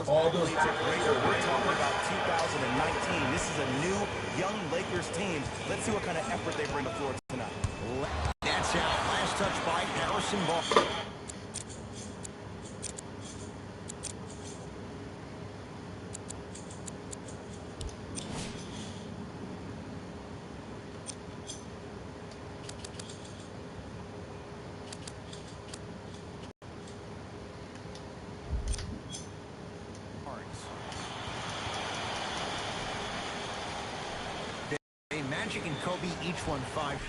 All those athletes are great, but we're talking about 2019. This is a new, young Lakers team. Let's see what kind of effort they bring to the floor tonight. That's out. Last touch by Harrison Ball. Magic and Kobe each won 5.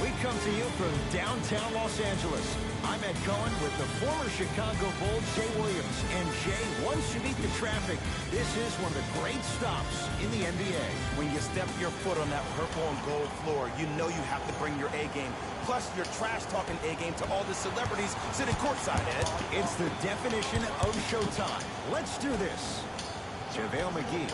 We come to you from downtown Los Angeles. I'm Ed Cohen with the former Chicago Bull, Jay Williams. And Jay, once you beat the traffic, this is one of the great stops in the NBA. When you step your foot on that purple and gold floor, you know you have to bring your A game. Plus, your trash-talking A game to all the celebrities sitting courtside, Ed. It's the definition of showtime. Let's do this. JaVale McGee.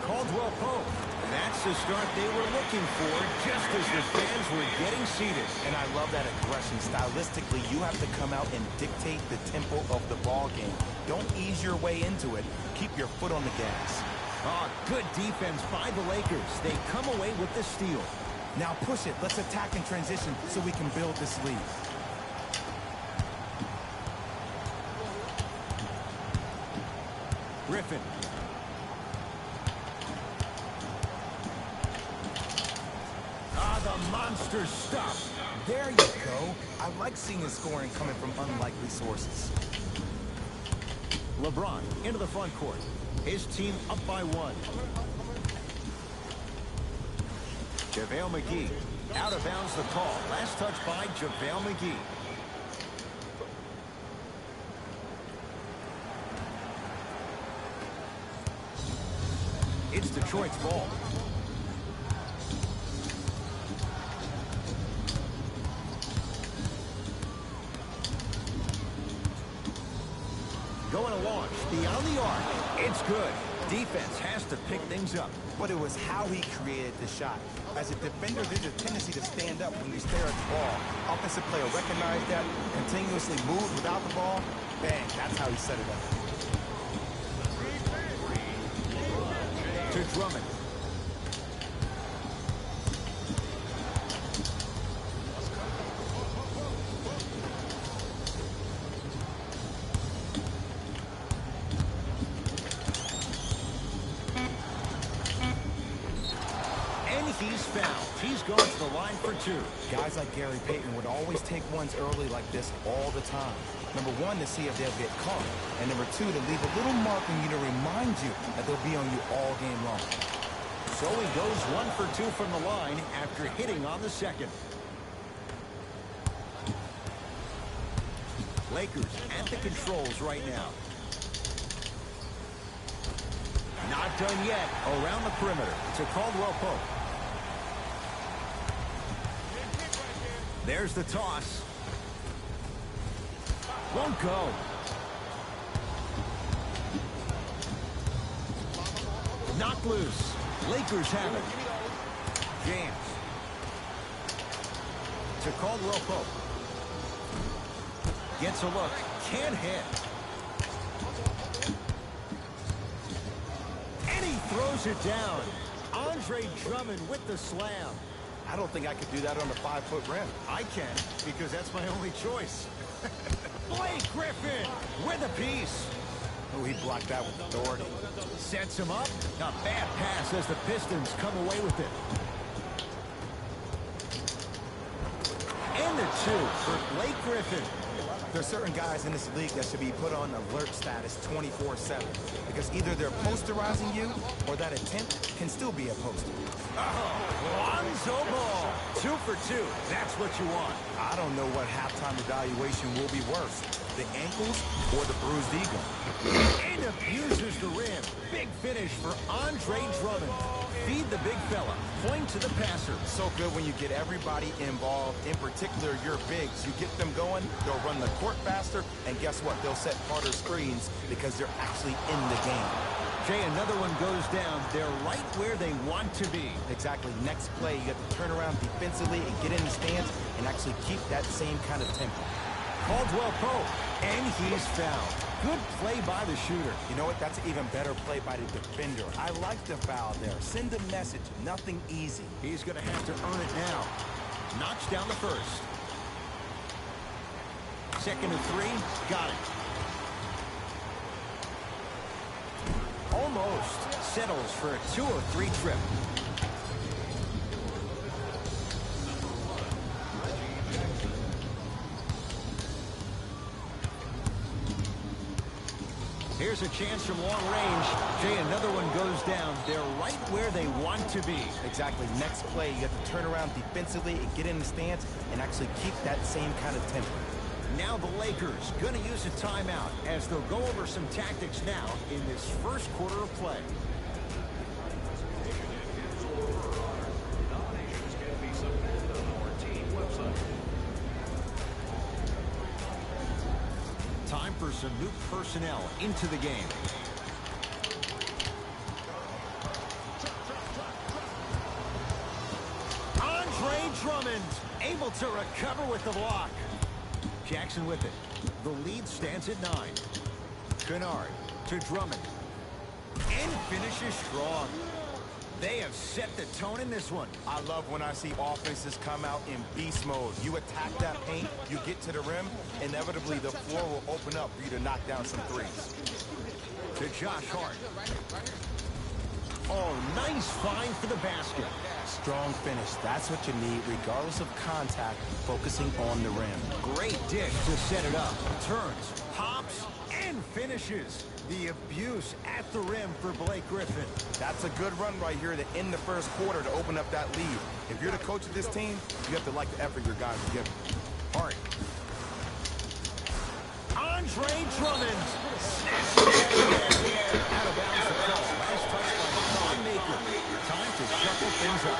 Caldwell Pope. That's the start they were looking for just as the fans were getting seated. And I love that aggression. Stylistically, you have to come out and dictate the tempo of the ball game. Don't ease your way into it. Keep your foot on the gas. Oh, good defense by the Lakers. They come away with the steal. Now push it. Let's attack in transition so we can build this lead. Griffin. The monster stop. There you go. I like seeing his scoring coming from unlikely sources. LeBron into the front court. His team up by 1. JaVale McGee out of bounds the call. Last touch by JaVale McGee. It's Detroit's ball. Going to launch. Beyond the arc. It's good. Defense has to pick things up. But it was how he created the shot. As a defender, there's a tendency to stand up when you stare at the ball. Offensive player recognized that, continuously moved without the ball. Bang, that's how he set it up. To Drummond. He's fouled. He's going to the line for two. Guys like Gary Payton would always take ones early like this all the time. Number one, to see if they'll get caught. And number two, to leave a little mark on you to remind you that they'll be on you all game long. So he goes 1 for 2 from the line after hitting on the second. Lakers at the controls right now. Not done yet. Around the perimeter to Caldwell Pope. There's the toss. Won't go. Knocked loose. Lakers have it. James. To Caldwell Pope. Gets a look. Can't hit. And he throws it down. Andre Drummond with the slam. I don't think I could do that on a 5-foot rim. I can, because that's my only choice. Blake Griffin with a piece. Oh, he blocked that with authority. Sets him up. A bad pass as the Pistons come away with it. And the 2 for Blake Griffin. There's certain guys in this league that should be put on alert status 24/7 because either they're posterizing you or that attempt can still be a poster. Oh, Lonzo Ball. 2 for 2. That's what you want. I don't know what halftime evaluation will be worse, the ankles or the bruised ego. And abuses the rim. Big finish for Andre Drummond. Feed the big fella. Point to the passer. So good when you get everybody involved, in particular your bigs. You get them going, they'll run the court faster, and guess what? They'll set harder screens because they're actually in the game. Jay, another one goes down. They're right where they want to be. Exactly. Next play, you have to turn around defensively and get in the stands and actually keep that same kind of tempo. Caldwell Pope, and he's fouled. Good play by the shooter. You know what? That's an even better play by the defender. I like the foul there. Send a message. Nothing easy. He's going to have to earn it now. Knocks down the first. Second and 3. Got it. Almost. Settles for a 2 or 3 trip. Here's a chance from long range. Jay, another one goes down. They're right where they want to be. Exactly. Next play, you have to turn around defensively and get in the stance and actually keep that same kind of tempo. Now the Lakers going to use a timeout as they'll go over some tactics now in this first quarter of play. Time for some new personnel into the game. Andre Drummond able to recover with the block. Jackson with it. The lead stands at 9. Kennard to Drummond. And finishes strong. They have set the tone in this one. I love when I see offenses come out in beast mode. You attack that paint, you get to the rim, inevitably the floor will open up for you to knock down some threes. To Josh Hart. Oh, nice find for the basket. Strong finish. That's what you need, regardless of contact, focusing on the rim. Great dish to set it up. Turns, hops, and finishes. The abuse at the rim for Blake Griffin. That's a good run right here to end the first quarter to open up that lead. If you're the coach of this team, you have to like the effort your guys are giving. Hart. Andre Drummond. Out of bounds the call. Last touch by Sean Maker. Time to shuffle things up.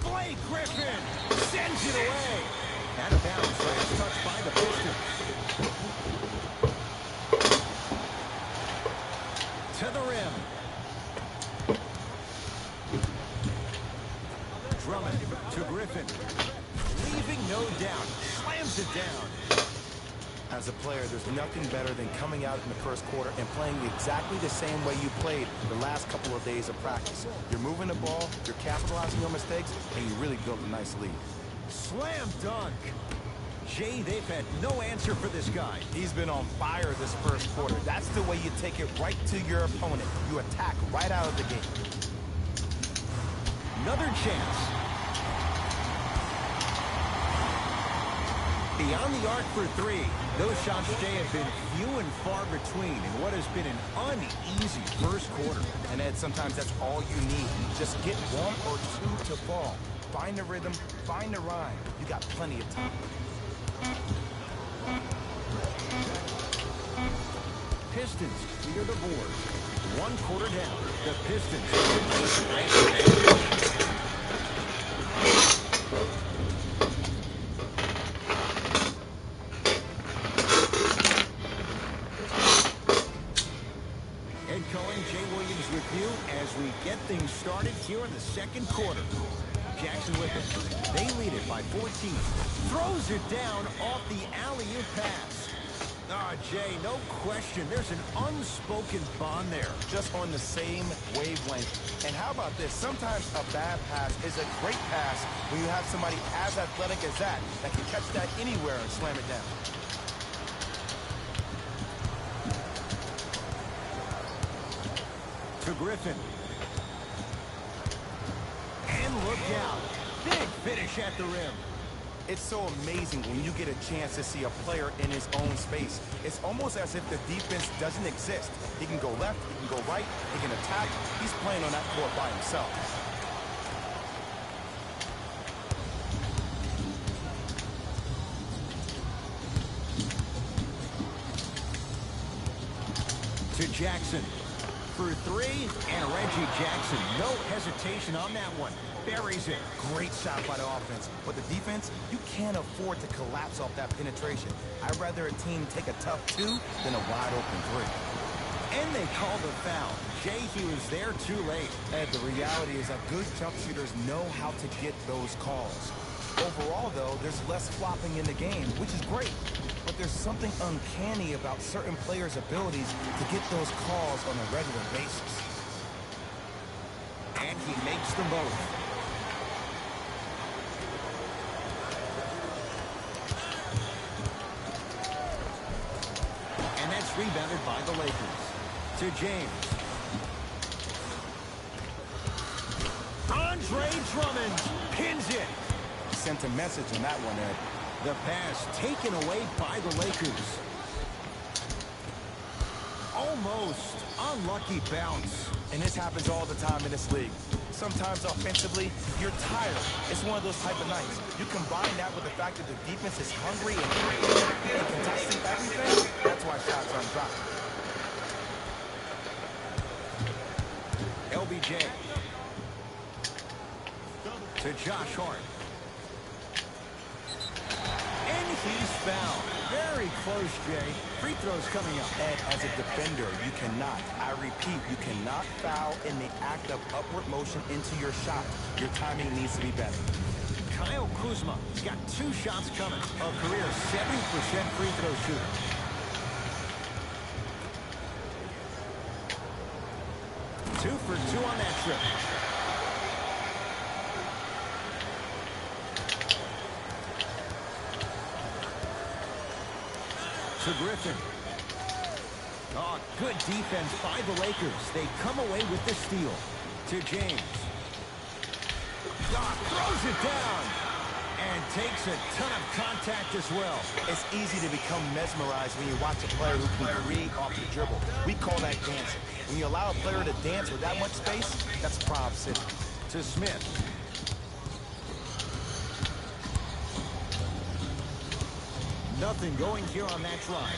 Blake Griffin sends it away. Out of bounds. Last touch by the Pistons. To the rim. Drummond to Griffin. Leaving no doubt. Slams it down. As a player, there's nothing better than coming out in the first quarter and playing exactly the same way you played the last couple of days of practice. You're moving the ball, you're capitalizing on mistakes, and you really built a nice lead. Slam dunk. Jay, they've had no answer for this guy. He's been on fire this first quarter. That's the way you take it right to your opponent. You attack right out of the gate. Another chance. Beyond the arc for three. Those shots, Jay, have been few and far between in what has been an uneasy first quarter. And Ed, sometimes that's all you need. Just get one or two to fall. Find the rhythm, find the rhyme. You got plenty of time. Pistons clear the board. 1 quarter down. The Pistons. Head Cohen, Jay Williams with you as we get things started here in the second quarter. Jackson with it. They lead it by 14. Throws it down off the alley-oop pass. Ah, Jay, no question. There's an unspoken bond there. Just on the same wavelength. And how about this? Sometimes a bad pass is a great pass when you have somebody as athletic as that can catch that anywhere and slam it down. To Griffin. And look out. Big finish at the rim. It's so amazing when you get a chance to see a player in his own space. It's almost as if the defense doesn't exist. He can go left, he can go right, he can attack. He's playing on that court by himself. To Jackson. For three, and Reggie Jackson. No hesitation on that one. Buries it. Great shot by the offense. But the defense, you can't afford to collapse off that penetration. I'd rather a team take a tough two than a wide open three. And they call the foul. Jay, he was there too late. And the reality is that good jump shooters know how to get those calls. Overall, though, there's less flopping in the game, which is great. But there's something uncanny about certain players' abilities to get those calls on a regular basis. And he makes them both. And that's rebounded by the Lakers. To James. Andre Drummond pins it. Sent a message on that one, Ed. The pass taken away by the Lakers. Almost unlucky bounce. And this happens all the time in this league. Sometimes offensively, you're tired. It's one of those type of nights. You combine that with the fact that the defense is hungry and contesting everything. That's why shots aren't dropped. LBJ. To Josh Hart. And he's fouled. Very close, Jay. Free throws coming up. And as a defender, you cannot, I repeat, you cannot foul in the act of upward motion into your shot. Your timing needs to be better. Kyle Kuzma has got 2 shots coming. A career 70% free throw shooter. Two for 2 on that trip. To Griffin. Oh, good defense by the Lakers. They come away with the steal. To James. Oh, throws it down. And takes a ton of contact as well. It's easy to become mesmerized when you watch a player who can create off the dribble. We call that dancing. When you allow a player to dance with that much space, that's Prob City. To Smith. Nothing going here on that drive.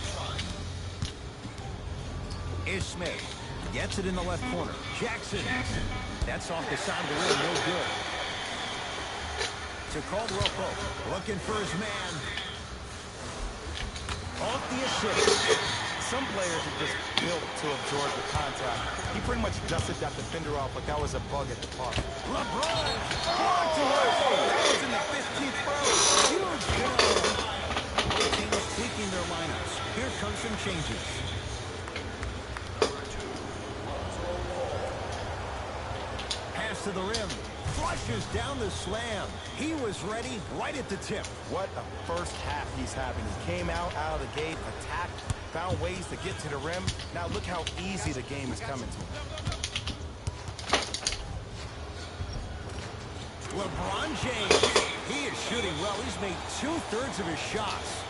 Is Smith. Gets it in the left corner. Jackson. That's off the side of the rim. No good. To Caldwell Pope. Looking for his man. Off the assist. Some players are just built to absorb the contact. He pretty much dusted that defender off like that was a bug at the park. LeBron. Blocked away. That was in the 15th row. Huge goal. Teams tweaking their lineups. Here comes some changes. Pass to the rim. Flushes down the slam. He was ready right at the tip. What a first half he's having. He came out of the gate, attacked, found ways to get to the rim. Now look how easy the game is coming to him. LeBron James, he is shooting well. He's made 2/3 of his shots.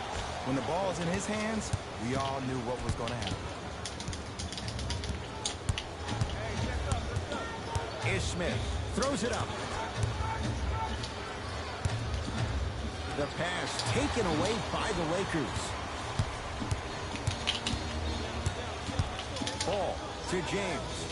When the ball is in his hands, we all knew what was going to happen. Smith throws it up. The pass taken away by the Lakers. Ball to James.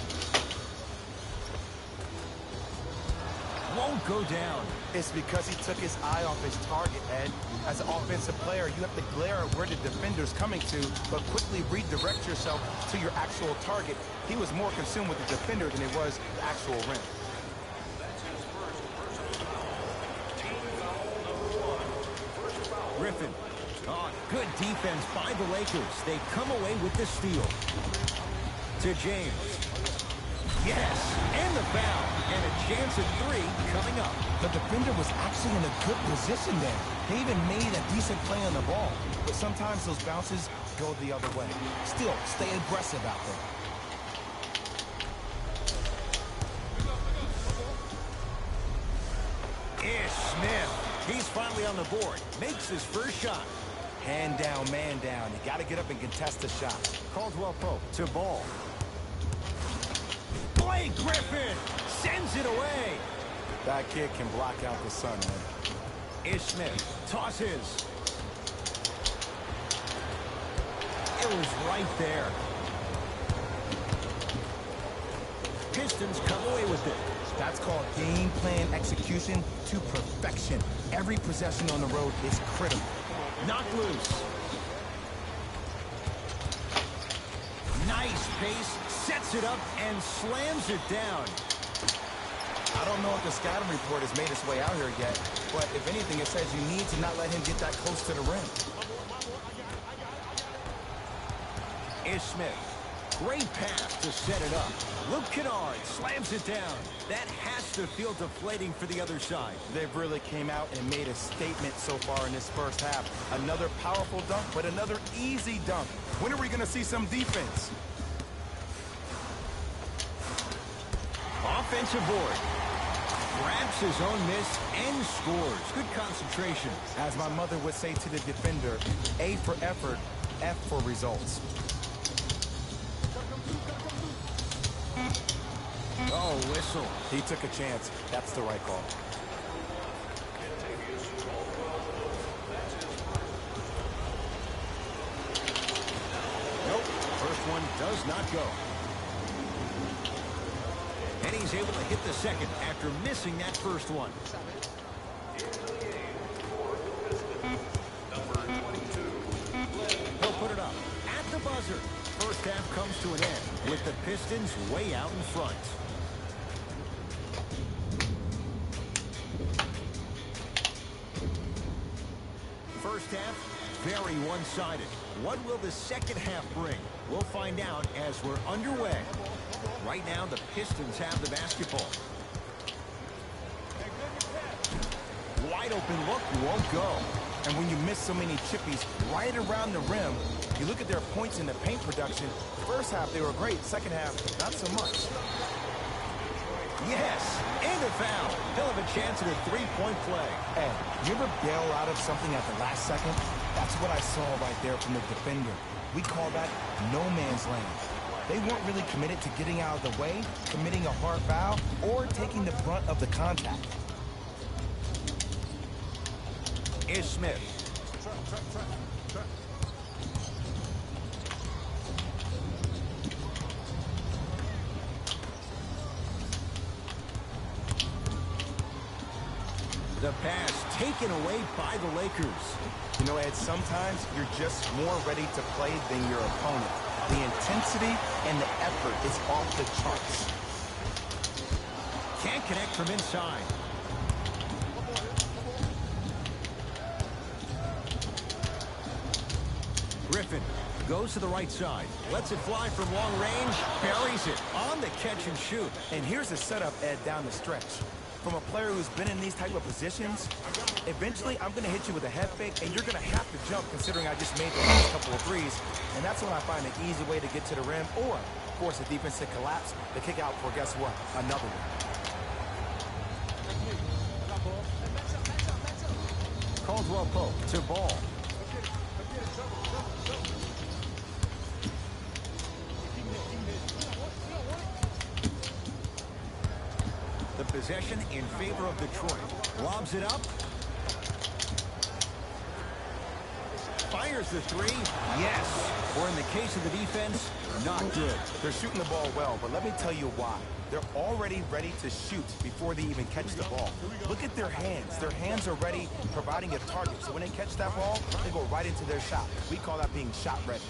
Won't go down. It's because he took his eye off his target, Ed. As an offensive player, you have to glare at where the defender's coming to, but quickly redirect yourself to your actual target. He was more consumed with the defender than it was the actual rim. Griffin. Oh, good defense by the Lakers. They come away with the steal. To James. Yes, and the foul. And a chance at 3 coming up. The defender was actually in a good position there. They even made a decent play on the ball. But sometimes those bounces go the other way. Still, stay aggressive out there. Smith. He's finally on the board. Makes his first shot. Hand down, man down. You got to get up and contest the shot. Caldwell Pope to Ball. Blake Griffin sends it away. That kid can block out the sun, man. Smith tosses. It was right there. Pistons come away with it. That's called game plan execution to perfection. Every possession on the road is critical. Knocked loose. Nice pace, sets it up, and slams it down. I don't know if the scouting report has made its way out here yet, but if anything, it says you need to not let him get that close to the rim. Smith. Great pass to set it up. Luke Kennard slams it down. That has to feel deflating for the other side. They've really came out and made a statement so far in this first half. Another powerful dunk, but another easy dunk. When are we going to see some defense? Offensive board. Grabs his own miss and scores. Good concentration. As my mother would say to the defender, A for effort, F for results. Oh, whistle. He took a chance. That's the right call. Nope. First one does not go. And he's able to hit the second after missing that first one. He'll put it up at the buzzer. First half comes to an end with the Pistons way out in front. First half, very one-sided. What will the second half bring? We'll find out as we're underway. Right now, the Pistons have the basketball. Wide open look, won't go. And when you miss so many chippies right around the rim, you look at their points in the paint production. First half, they were great. Second half, not so much. Yes, and a foul. He'll have a chance at a three-point play. Hey, you ever bail out of something at the last second? That's what I saw right there from the defender. We call that no man's land. They weren't really committed to getting out of the way, committing a hard foul, or taking the brunt of the contact. Smith. The pass taken away by the Lakers. You know, Ed, sometimes you're just more ready to play than your opponent. The intensity and the effort is off the charts. Can't connect from inside. Griffin goes to the right side. Lets it fly from long range. Buries it on the catch and shoot. And here's the setup, Ed, down the stretch. from a player who's been in these type of positions, eventually I'm going to hit you with a head fake, and you're going to have to jump considering I just made the last couple of threes. And that's when I find an easy way to get to the rim or force a defense to collapse to kick out for, guess what, another one. Caldwell Pope to ball. The possession in favor of Detroit. Lobs it up. Fires the three. Yes. Or in the case of the defense, not good. They're shooting the ball well, but let me tell you why. They're already ready to shoot before they even catch the ball. Look at their hands. Their hands are ready, providing a target. So when they catch that ball, they go right into their shot. We call that being shot ready.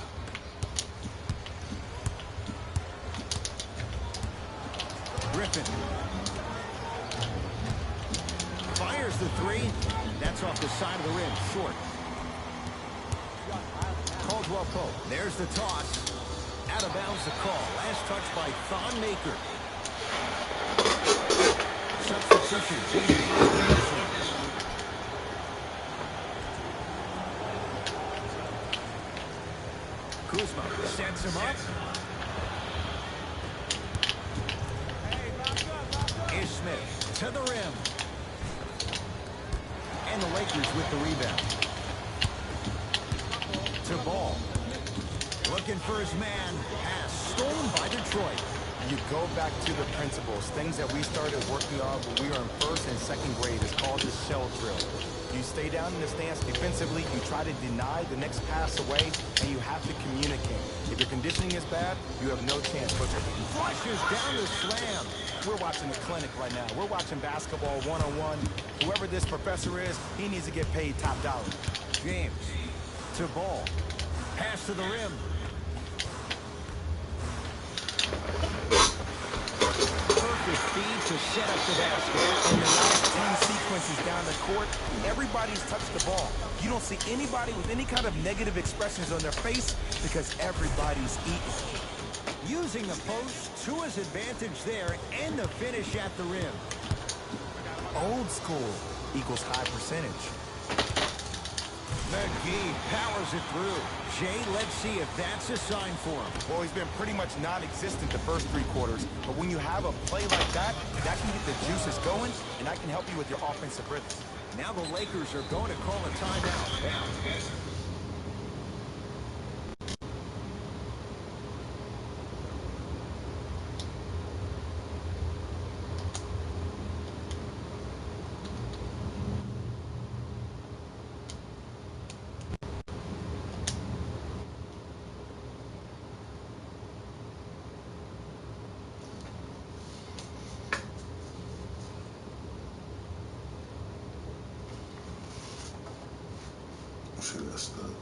Griffin. Fires the three. That's off the side of the rim, short. Caldwell Pope. There's the toss. Out of bounds the call. Last touch by Thon Maker. Substitution. Kuzma sets him up. Smith to the rim. And the Lakers with the rebound. To Ball. Looking for his man. Pass stolen by Detroit. You go back to the principles, things that we started working on when we were in first and second grade. It's called the shell drill. You stay down in the stance defensively, you try to deny the next pass away, and you have to communicate. If your conditioning is bad, you have no chance. But flushes down the slam. We're watching a clinic right now. We're watching basketball one-on-one. Whoever this professor is, he needs to get paid top dollar. James to Ball. Pass to the rim. Perfect feed to set up the basket. In the last 10 sequences down the court, everybody's touched the ball. You don't see anybody with any kind of negative expressions on their face because everybody's eating. Using the post to his advantage there and the finish at the rim. Old school equals high percentage. McGee powers it through. Jay, let's see if that's a sign for him. Well, he's been pretty much non-existent the first 3 quarters, but when you have a play like that, that can get the juices going, and that can help you with your offensive rhythm. Now the Lakers are going to call a timeout. Shit, that's done.